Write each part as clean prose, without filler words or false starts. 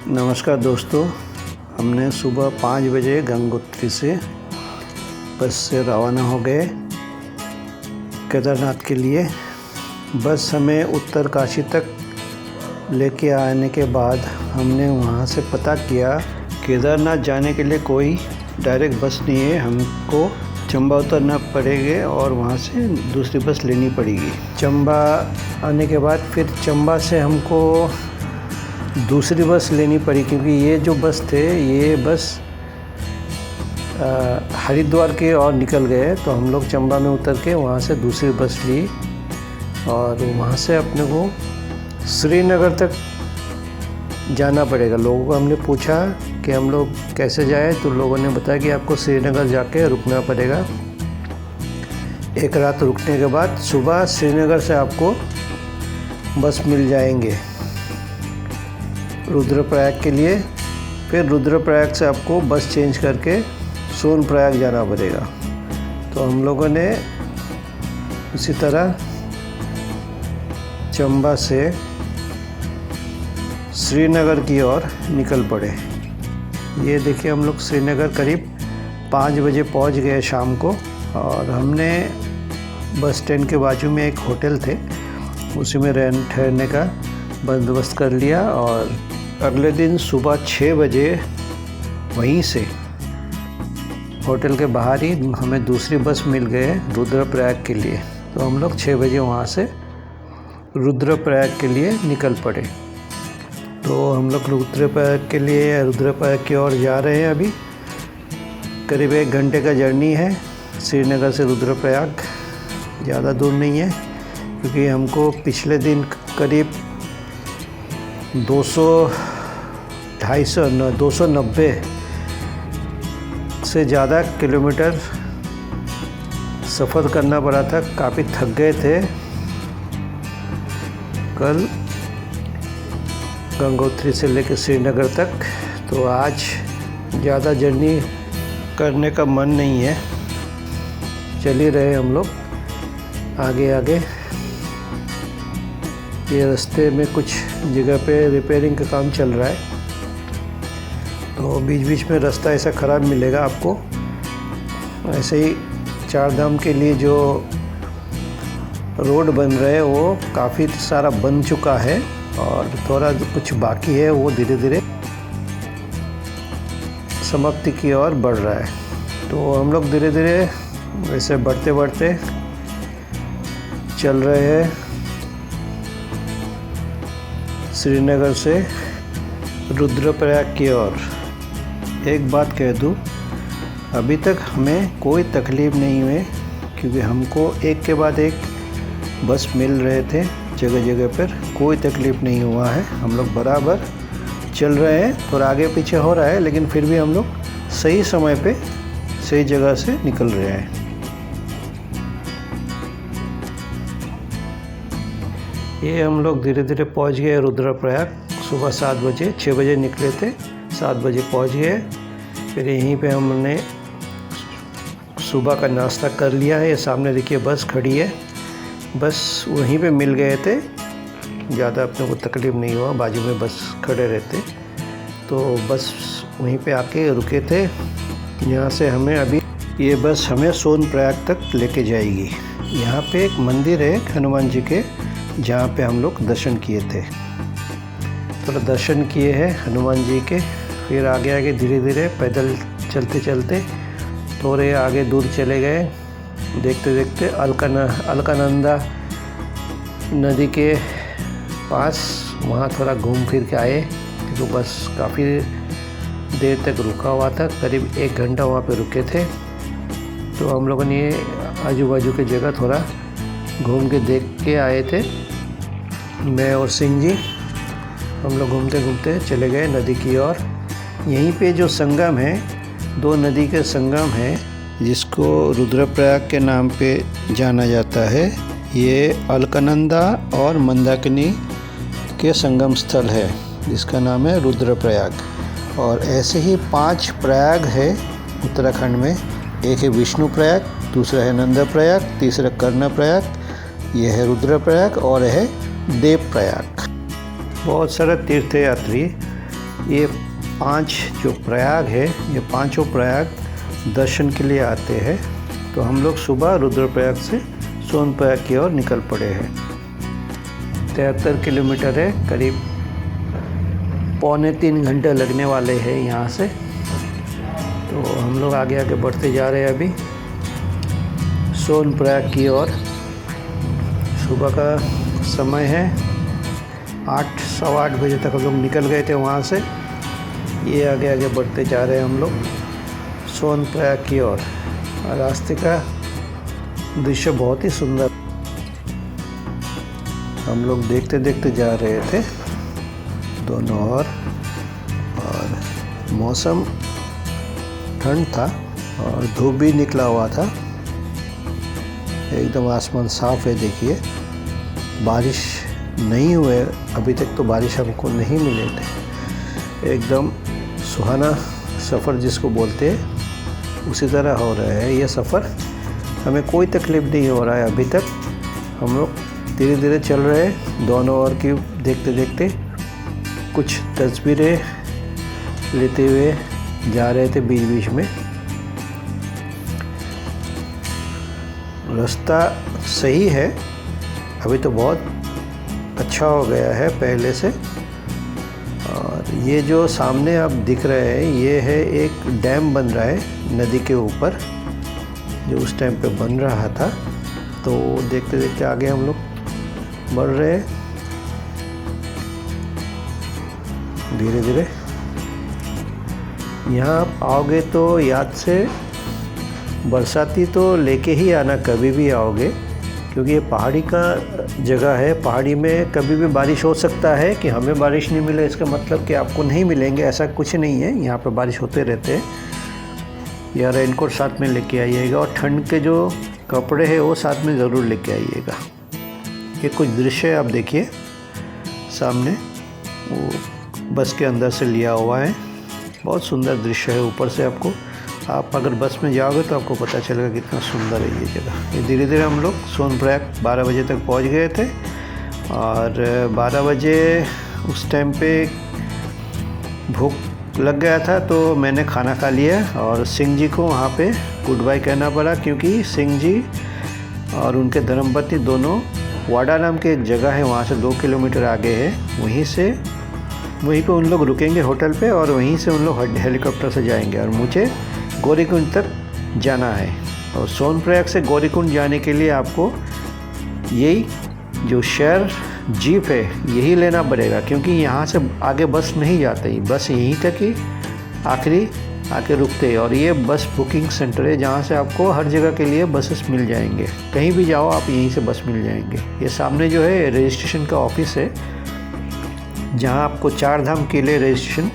नमस्कार दोस्तों, हमने सुबह 5 बजे गंगोत्री से बस से रवाना हो गए केदारनाथ के लिए। बस हमें उत्तरकाशी तक लेके आने के बाद हमने वहाँ से पता किया केदारनाथ जाने के लिए कोई डायरेक्ट बस नहीं है, हमको चंबा उतरना पड़ेगा और वहाँ से दूसरी बस लेनी पड़ेगी। चंबा आने के बाद फिर चंबा से हमको दूसरी बस लेनी पड़ी, क्योंकि ये जो बस थे ये बस हरिद्वार के और निकल गए। तो हम लोग चंबा में उतर के वहाँ से दूसरी बस ली और वहाँ से अपने को श्रीनगर तक जाना पड़ेगा। लोगों को हमने पूछा कि हम लोग कैसे जाएं, तो लोगों ने बताया कि आपको श्रीनगर जाके रुकना पड़ेगा। एक रात रुकने के बाद सुबह श्रीनगर से आपको बस मिल जाएंगे रुद्रप्रयाग के लिए। फिर रुद्रप्रयाग से आपको बस चेंज करके सोनप्रयाग जाना पड़ेगा। तो हम लोगों ने इसी तरह चंबा से श्रीनगर की ओर निकल पड़े। ये देखिए, हम लोग श्रीनगर करीब 5 बजे पहुंच गए शाम को, और हमने बस स्टैंड के बाजू में एक होटल थे, उसी में ठहरने का बंदोबस्त कर लिया। और अगले दिन सुबह 6 बजे वहीं से होटल के बाहर ही हमें दूसरी बस मिल गए रुद्रप्रयाग के लिए। तो हम लोग 6 बजे वहाँ से रुद्रप्रयाग के लिए निकल पड़े। तो हम लोग रुद्रप्रयाग की ओर जा रहे हैं। अभी करीब 1 घंटे का जर्नी है श्रीनगर से रुद्रप्रयाग, ज़्यादा दूर नहीं है, क्योंकि हमको पिछले दिन करीब 290 से ज़्यादा किलोमीटर सफ़र करना पड़ा था। काफ़ी थक गए थे कल गंगोत्री से लेकर श्रीनगर तक। तो आज ज़्यादा जर्नी करने का मन नहीं है, चल ही रहे हम लोग आगे आगे। ये रास्ते में कुछ जगह पे रिपेयरिंग का काम चल रहा है, तो बीच बीच में रास्ता ऐसा ख़राब मिलेगा आपको। ऐसे ही चारधाम के लिए जो रोड बन रहे हैं वो काफ़ी सारा बन चुका है, और थोड़ा कुछ बाकी है, वो धीरे धीरे समाप्ति की ओर बढ़ रहा है। तो हम लोग धीरे धीरे वैसे बढ़ते बढ़ते चल रहे हैं श्रीनगर से रुद्रप्रयाग की ओर। एक बात कह दूँ, अभी तक हमें कोई तकलीफ़ नहीं हुई, क्योंकि हमको एक के बाद एक बस मिल रहे थे जगह जगह पर, कोई तकलीफ़ नहीं हुआ है। हम लोग बराबर चल रहे हैं, थोड़ा आगे पीछे हो रहा है, लेकिन फिर भी हम लोग सही समय पे सही जगह से निकल रहे हैं। ये हम लोग धीरे धीरे पहुंच गए रुद्रप्रयाग। सुबह 7 बजे, 6 बजे निकले थे, 7 बजे पहुंच गए। फिर यहीं पे हमने सुबह का नाश्ता कर लिया है। ये सामने देखिए बस खड़ी है, बस वहीं पे मिल गए थे, ज़्यादा अपने को तकलीफ़ नहीं हुआ, बाजू में बस खड़े रहते। तो बस वहीं पे आके रुके थे। यहाँ से हमें अभी ये बस हमें सोनप्रयाग तक लेके जाएगी। यहाँ पे एक मंदिर है हनुमान जी के, जहाँ पे हम लोग दर्शन किए थे। थोड़ा दर्शन किए हैं हनुमान जी के। फिर आगे आगे धीरे धीरे पैदल चलते चलते थोड़े आगे दूर चले गए। देखते देखते अलकानंदा नदी के पास वहाँ थोड़ा घूम फिर के आए, क्योंकि बस काफ़ी देर तक रुका हुआ था, करीब 1 घंटा वहाँ पे रुके थे। तो हम लोगों ने आजू बाजू की जगह थोड़ा घूम के देख के आए थे। मैं और सिंह जी हम लोग घूमते घूमते चले गए नदी की ओर। यहीं पे जो संगम है, 2 नदी के संगम है, जिसको रुद्रप्रयाग के नाम पे जाना जाता है। ये अलकनंदा और मंदाकिनी के संगम स्थल है, जिसका नाम है रुद्रप्रयाग। और ऐसे ही 5 प्रयाग है उत्तराखंड में। एक है विष्णु प्रयाग, दूसरा है नंदप्रयाग, तीसरा कर्णप्रयाग, यह है रुद्रप्रयाग और है देवप्रयाग। बहुत सारे तीर्थयात्री ये 5 जो प्रयाग है, ये पांचों प्रयाग दर्शन के लिए आते हैं। तो हम लोग सुबह रुद्रप्रयाग से सोनप्रयाग की ओर निकल पड़े हैं। 73 किलोमीटर है, करीब 2.25 घंटे लगने वाले हैं यहाँ से। तो हम लोग आगे आगे बढ़ते जा रहे हैं अभी सोनप्रयाग की ओर। सुबह का समय है, 8 सवा 8 बजे तक हम लोग निकल गए थे वहाँ से। ये आगे आगे बढ़ते जा रहे हैं हम लोग सोनप्रयाग की ओर। रास्ते का दृश्य बहुत ही सुंदर, हम लोग देखते देखते जा रहे थे दोनों ओर। और मौसम ठंड था और धूप भी निकला हुआ था, एकदम आसमान साफ है। देखिए बारिश नहीं हुए अभी तक, तो बारिश हमको नहीं मिले थे। एकदम सुहाना सफ़र जिसको बोलते हैं उसी तरह हो रहा है ये सफ़र। हमें कोई तकलीफ़ नहीं हो रहा है अभी तक। हम लोग धीरे धीरे चल रहे हैं दोनों ओर की देखते देखते। कुछ तस्वीरें लेते हुए जा रहे थे बीच बीच में। रास्ता सही है, अभी तो बहुत अच्छा हो गया है पहले से। और ये जो सामने आप दिख रहे हैं, ये है एक डैम बन रहा है नदी के ऊपर, जो उस टाइम पे बन रहा था। तो देखते देखते आगे हम लोग बढ़ रहे हैं धीरे धीरे। यहाँ आप आओगे तो याद से बरसाती तो लेके ही आना, कभी भी आओगे, क्योंकि ये पहाड़ी का जगह है। पहाड़ी में कभी भी बारिश हो सकता है। कि हमें बारिश नहीं मिले इसका मतलब कि आपको नहीं मिलेंगे, ऐसा कुछ नहीं है। यहाँ पर बारिश होते रहते हैं। या रेनकोट साथ में लेके आइएगा और ठंड के जो कपड़े हैं वो साथ में ज़रूर लेके आइएगा। ये कुछ दृश्य आप देखिए सामने, वो बस के अंदर से लिया हुआ है। बहुत सुंदर दृश्य है ऊपर से। आपको, आप अगर बस में जाओगे तो आपको पता चलेगा कितना सुंदर है ये जगह। ये धीरे धीरे हम लोग सोनप्रयाग 12 बजे तक पहुंच गए थे। और 12 बजे उस टाइम पे भूख लग गया था, तो मैंने खाना खा लिया। और सिंह जी को वहाँ पे गुड बाय कहना पड़ा, क्योंकि सिंह जी और उनके धर्मपत्नी दोनों वाडा नाम के एक जगह है, वहाँ से 2 किलोमीटर आगे है। वहीं पे उन लोग रुकेंगे होटल पे, और वहीं से उन लोग हेलीकॉप्टर से जाएंगे। और मुझे गौरीकुंड तक जाना है। और सोनप्रयाग से गौरीकुंड जाने के लिए आपको यही जो शेयर जीप है यही लेना पड़ेगा, क्योंकि यहाँ से आगे बस नहीं जाते ही, बस यहीं तक ही आखिरी आके रुकते हैं। और ये बस बुकिंग सेंटर है, जहाँ से आपको हर जगह के लिए बसेस मिल जाएंगे। कहीं भी जाओ आप यहीं से बस मिल जाएंगे। ये सामने जो है रजिस्ट्रेशन का ऑफिस है, जहाँ आपको 4 धाम के लिए रजिस्ट्रेशन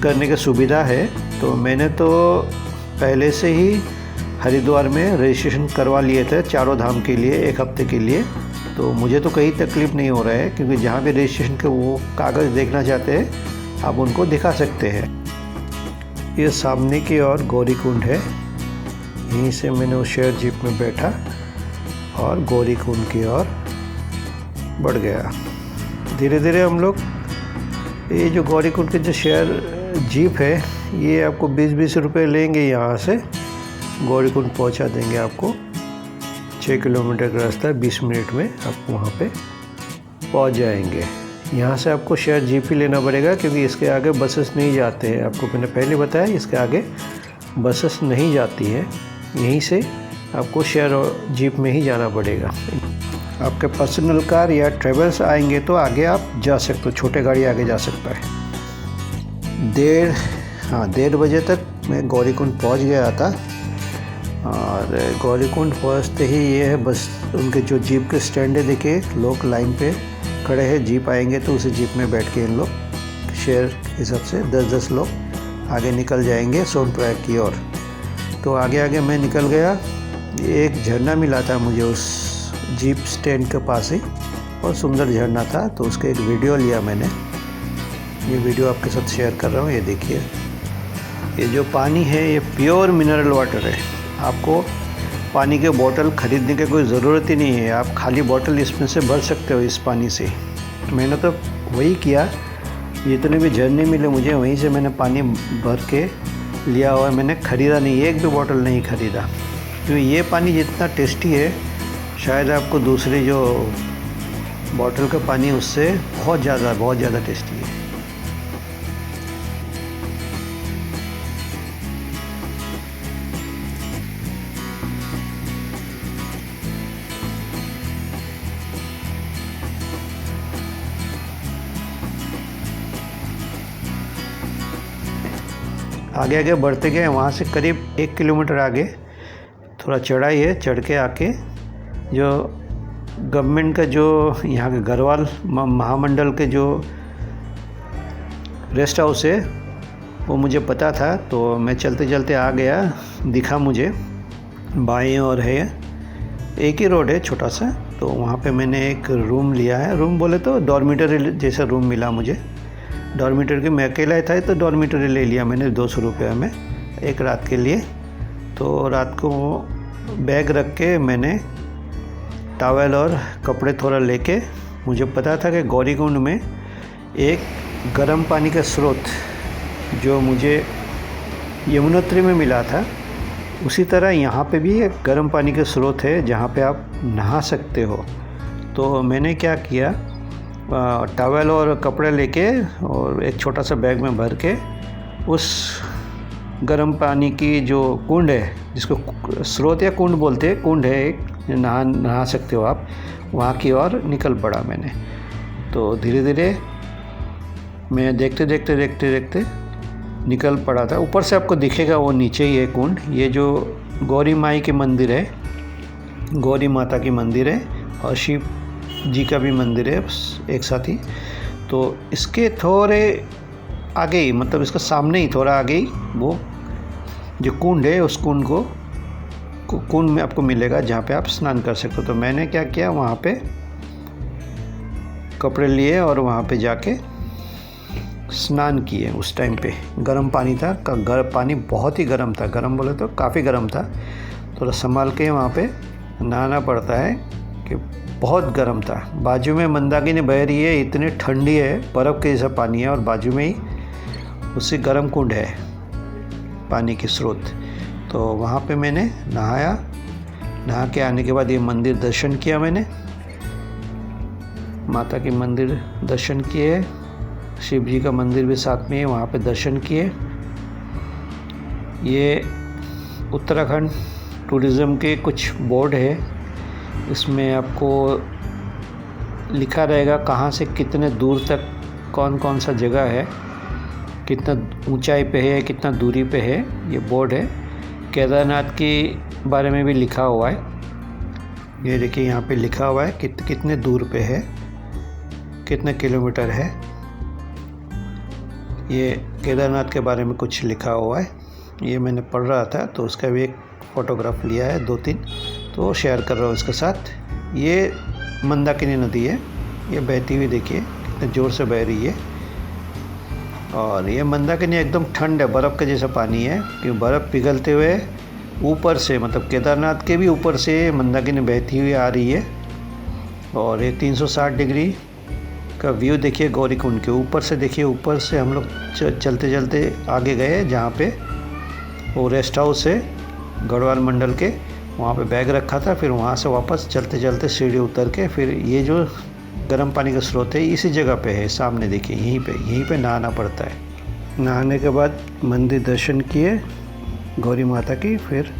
करने की सुविधा है। तो मैंने तो पहले से ही हरिद्वार में रजिस्ट्रेशन करवा लिए थे 4 धाम के लिए 1 हफ्ते के लिए। तो मुझे तो कहीं तकलीफ़ नहीं हो रहा है, क्योंकि जहाँ भी रजिस्ट्रेशन के वो कागज़ देखना चाहते हैं आप उनको दिखा सकते हैं। ये सामने की ओर गौरीकुंड है, यहीं से मैंने उस शेयर जीप में बैठा और गौरीकुंड की ओर बढ़ गया। धीरे धीरे हम लोग, ये जो गौरीकुंड के जो शेयर जीप है ये आपको 20-20 रुपये लेंगे। यहाँ से गौरीकुंड पहुँचा देंगे आपको। 6 किलोमीटर का रास्ता है, 20 मिनट में आप वहाँ पे पहुँच जाएंगे। यहाँ से आपको शेयर जीप ही लेना पड़ेगा, क्योंकि इसके आगे बसेस नहीं जाते हैं। आपको मैंने पहले बताया इसके आगे बसेस नहीं जाती हैं। यहीं से आपको शेयर जीप में ही जाना पड़ेगा। आपके पर्सनल कार या ट्रेवल्स आएंगे तो आगे आप जा सकते हो, छोटे गाड़ी आगे जा सकता है। 1:30 बजे तक मैं गौरीकुंड पहुंच गया था। और गौरीकुंड पहुंचते ही ये है बस उनके जो जीप के स्टैंड है, देखिए लोग लाइन पे खड़े हैं। जीप आएंगे तो उसी जीप में बैठ के इन लोग शेयर हिसाब से 10-10 लोग आगे निकल जाएंगे सोनप्रयाग की ओर। तो आगे आगे मैं निकल गया। एक झरना मिला था मुझे उस जीप स्टैंड के पास ही, बहुत सुंदर झरना था। तो उसका एक वीडियो लिया मैंने, ये वीडियो आपके साथ शेयर कर रहा हूँ। ये देखिए, ये जो पानी है ये प्योर मिनरल वाटर है। आपको पानी के बोतल ख़रीदने की कोई ज़रूरत ही नहीं है, आप खाली बोतल इसमें से भर सकते हो इस पानी से। मैंने तो वही किया, जितने भी झरने मिले मुझे वहीं से मैंने पानी भर के लिया हुआ है। मैंने ख़रीदा नहीं, एक भी बॉटल नहीं ख़रीदा, क्योंकि ये पानी जितना टेस्टी है शायद आपको दूसरे जो बॉटल का पानी उससे बहुत ज़्यादा टेस्टी है। आगे आगे बढ़ते गए, वहाँ से करीब 1 किलोमीटर आगे थोड़ा चढ़ाई है। चढ़ के आके जो गवर्नमेंट का जो यहाँ के गढ़वाल महामंडल के जो रेस्ट हाउस है वो मुझे पता था, तो मैं चलते चलते आ गया। दिखा मुझे बाएं और है, एक ही रोड है छोटा सा, तो वहाँ पे मैंने एक रूम लिया है। रूम बोले तो डॉर्मिटरी जैसा रूम मिला मुझे। डॉर्मिटरी मैं अकेला था तो डॉर्मिटरी ले लिया मैंने 200 रुपये में एक रात के लिए। तो रात को बैग रख के मैंने टॉवेल और कपड़े थोड़ा लेके, मुझे पता था कि गौरीकुंड में एक गर्म पानी का स्रोत जो मुझे यमुनोत्री में मिला था, उसी तरह यहाँ पे भी एक गर्म पानी का स्रोत है जहाँ पे आप नहा सकते हो। तो मैंने क्या किया, टॉवेल और कपड़े लेके और एक छोटा सा बैग में भर के उस गर्म पानी की जो कुंड है, जिसको स्रोत या कुंड बोलते हैं, कुंड है एक, नहा सकते हो आप, वहाँ की ओर निकल पड़ा मैंने। तो धीरे धीरे मैं देखते निकल पड़ा था। ऊपर से आपको दिखेगा वो नीचे ही है कुंड। ये जो गौरी माई के मंदिर है, गौरी माता की मंदिर है और शिव जी का भी मंदिर है एक साथ ही। तो इसके थोड़े आगे ही, मतलब इसका सामने ही थोड़ा आगे ही वो जो कुंड है, उस कुंड को कुंड में आपको मिलेगा जहाँ पे आप स्नान कर सकते हो। तो मैंने क्या किया, वहाँ पे कपड़े लिए और वहाँ पे जाके स्नान किए। उस टाइम पे गर्म पानी था, पानी बहुत ही गर्म था, गर्म बोले तो काफ़ी गर्म था। थोड़ा संभाल के वहाँ पे नहाना पड़ता है कि बहुत गर्म था। बाजू में मंदाकिनी बह रही है, इतनी ठंडी है, बर्फ़ के जैसा पानी है, और बाजू में ही उससे गर्म कुंड है पानी की स्रोत। तो वहाँ पे मैंने नहाया। नहा के आने के बाद ये मंदिर दर्शन किया मैंने, माता की मंदिर दर्शन किए, शिव जी का मंदिर भी साथ में है, वहाँ पे दर्शन किए। ये उत्तराखंड टूरिज़्म के कुछ बोर्ड है, इसमें आपको लिखा रहेगा कहाँ से कितने दूर तक कौन कौन सा जगह है, कितना ऊंचाई पे है, कितना दूरी पे है, ये बोर्ड है। केदारनाथ के बारे में भी लिखा हुआ है, ये देखिए यहाँ पे लिखा हुआ है कितने दूर पे है, कितने किलोमीटर है। ये केदारनाथ के बारे में कुछ लिखा हुआ है, ये मैंने पढ़ रहा था, तो उसका भी एक फ़ोटोग्राफ लिया है 2-3, तो शेयर कर रहा हूँ इसके साथ। ये मंदाकिनी नदी है, ये बहती हुई देखिए कितने ज़ोर से बह रही है। और ये मंदाकिनी एकदम ठंड है, बर्फ़ के जैसा पानी है, कि बर्फ़ पिघलते हुए ऊपर से, मतलब केदारनाथ के भी ऊपर से मंदाकिनी बहती हुई आ रही है। और ये 360 डिग्री का व्यू देखिए गौरीकुंड के ऊपर से। देखिए ऊपर से हम लोग चलते चलते आगे गए, जहाँ पे वो रेस्ट हाउस है गढ़वाल मंडल के, वहाँ पे बैग रखा था। फिर वहाँ से वापस चलते चलते सीढ़ी उतर के फिर ये जो गर्म पानी का स्रोत है इसी जगह पे है, सामने देखिए, यहीं पे नहाना पड़ता है। नहाने के बाद मंदिर दर्शन किए गौरी माता की, फिर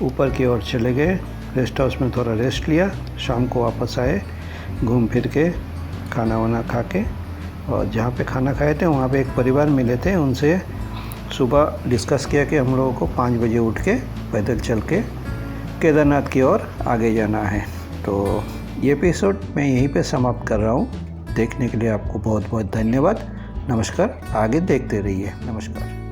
ऊपर की ओर चले गए। रेस्ट हाउस में थोड़ा रेस्ट लिया, शाम को वापस आए घूम फिर के, खाना वाना खा के। और जहाँ पे खाना खाए थे वहाँ पे एक परिवार मिले थे, उनसे सुबह डिस्कस किया कि हम लोगों को 5 बजे उठ के पैदल चल के केदारनाथ की ओर आगे जाना है। तो ये एपिसोड मैं यहीं पे समाप्त कर रहा हूँ। देखने के लिए आपको बहुत बहुत धन्यवाद। नमस्कार, आगे देखते रहिए। नमस्कार।